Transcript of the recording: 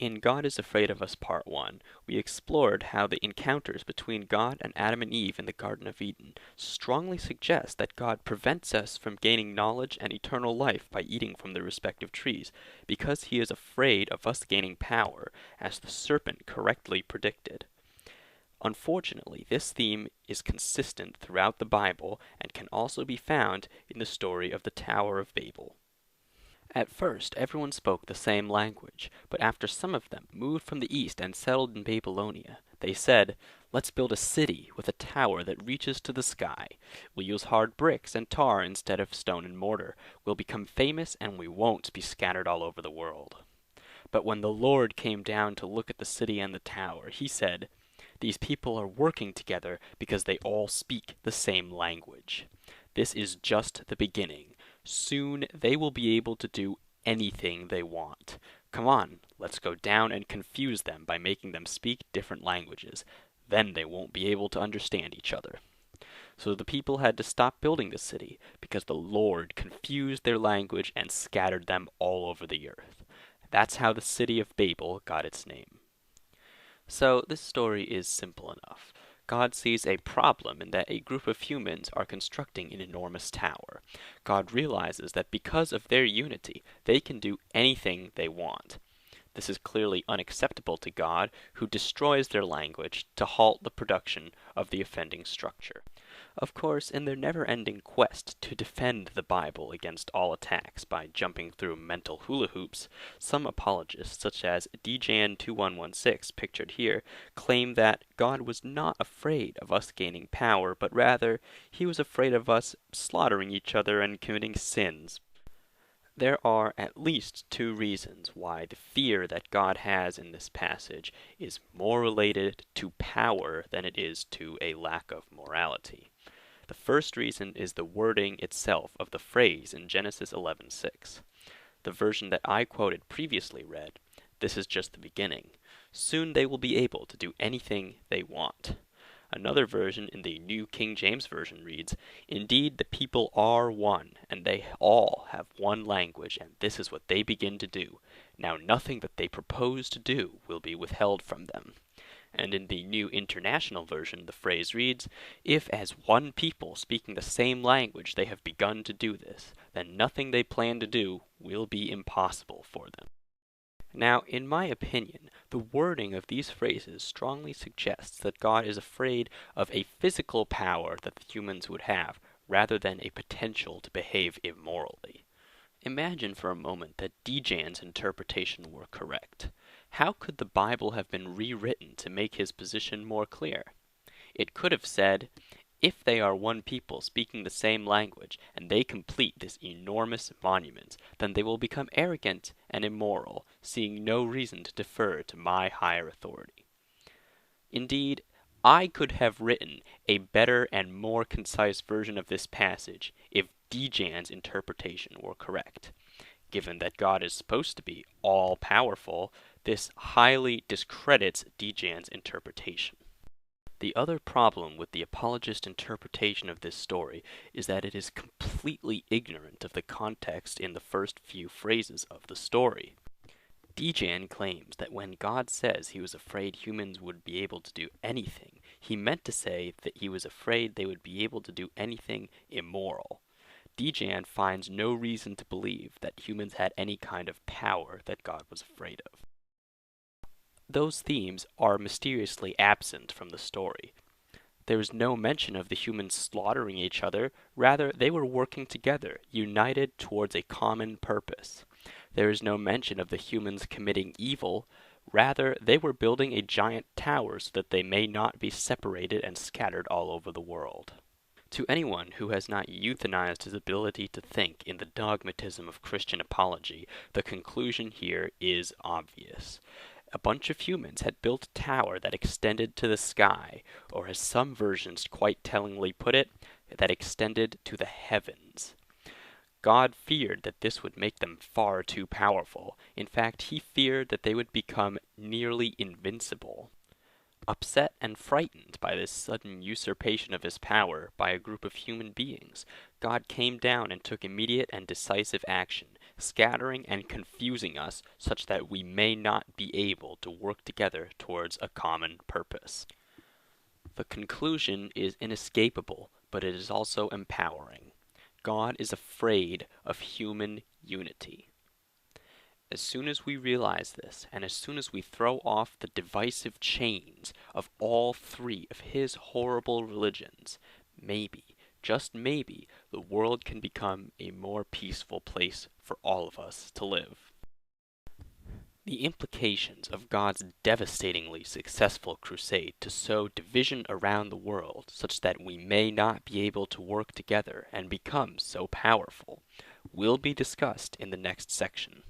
In God is Afraid of Us Part 1, we explored how the encounters between God and Adam and Eve in the Garden of Eden strongly suggest that God prevents us from gaining knowledge and eternal life by eating from the respective trees, because he is afraid of us gaining power, as the serpent correctly predicted. Unfortunately, this theme is consistent throughout the Bible and can also be found in the story of the Tower of Babel. At first, everyone spoke the same language, but after some of them moved from the east and settled in Babylonia, they said, "Let's build a city with a tower that reaches to the sky. We'll use hard bricks and tar instead of stone and mortar. We'll become famous and we won't be scattered all over the world." But when the Lord came down to look at the city and the tower, he said, "These people are working together because they all speak the same language. This is just the beginning. Soon they will be able to do anything they want. Come on, let's go down and confuse them by making them speak different languages. Then they won't be able to understand each other." So the people had to stop building the city because the Lord confused their language and scattered them all over the earth. That's how the city of Babel got its name. So this story is simple enough. God sees a problem in that a group of humans are constructing an enormous tower. God realizes that because of their unity, they can do anything they want. This is clearly unacceptable to God, who destroys their language to halt the production of the offending structure. Of course, in their never-ending quest to defend the Bible against all attacks by jumping through mental hula hoops, some apologists, such as DJan2116, pictured here, claim that God was not afraid of us gaining power, but rather, he was afraid of us slaughtering each other and committing sins. There are at least two reasons why the fear that God has in this passage is more related to power than it is to a lack of morality. The first reason is the wording itself of the phrase in Genesis 11:6. The version that I quoted previously read, "This is just the beginning. Soon they will be able to do anything they want." Another version in the New King James Version reads, "Indeed the people are one, and they all have one language, and this is what they begin to do. Now nothing that they propose to do will be withheld from them." And in the New International Version, the phrase reads, "If as one people speaking the same language they have begun to do this, then nothing they plan to do will be impossible for them." Now, in my opinion, the wording of these phrases strongly suggests that God is afraid of a physical power that the humans would have, rather than a potential to behave immorally. Imagine for a moment that Dejan's interpretation were correct. How could the Bible have been rewritten to make his position more clear? It could have said, "If they are one people speaking the same language, and they complete this enormous monument, then they will become arrogant and immoral, seeing no reason to defer to my higher authority." Indeed, I could have written a better and more concise version of this passage if Dejan's interpretation were correct. Given that God is supposed to be all-powerful, this highly discredits Dejan's interpretation. The other problem with the apologist interpretation of this story is that it is completely ignorant of the context in the first few phrases of the story. Dejan claims that when God says he was afraid humans would be able to do anything, he meant to say that he was afraid they would be able to do anything immoral. Dejan finds no reason to believe that humans had any kind of power that God was afraid of. Those themes are mysteriously absent from the story. There is no mention of the humans slaughtering each other, rather they were working together, united towards a common purpose. There is no mention of the humans committing evil, rather they were building a giant tower so that they may not be separated and scattered all over the world. To anyone who has not euthanized his ability to think in the dogmatism of Christian apology, the conclusion here is obvious. A bunch of humans had built a tower that extended to the sky, or as some versions quite tellingly put it, that extended to the heavens. God feared that this would make them far too powerful. In fact, he feared that they would become nearly invincible. Upset and frightened by this sudden usurpation of his power by a group of human beings, God came down and took immediate and decisive action, scattering and confusing us such that we may not be able to work together towards a common purpose. The conclusion is inescapable, but it is also empowering. God is afraid of human unity. As soon as we realize this, and as soon as we throw off the divisive chains of all three of his horrible religions, maybe, just maybe, the world can become a more peaceful place for all of us to live. The implications of God's devastatingly successful crusade to sow division around the world such that we may not be able to work together and become so powerful will be discussed in the next section.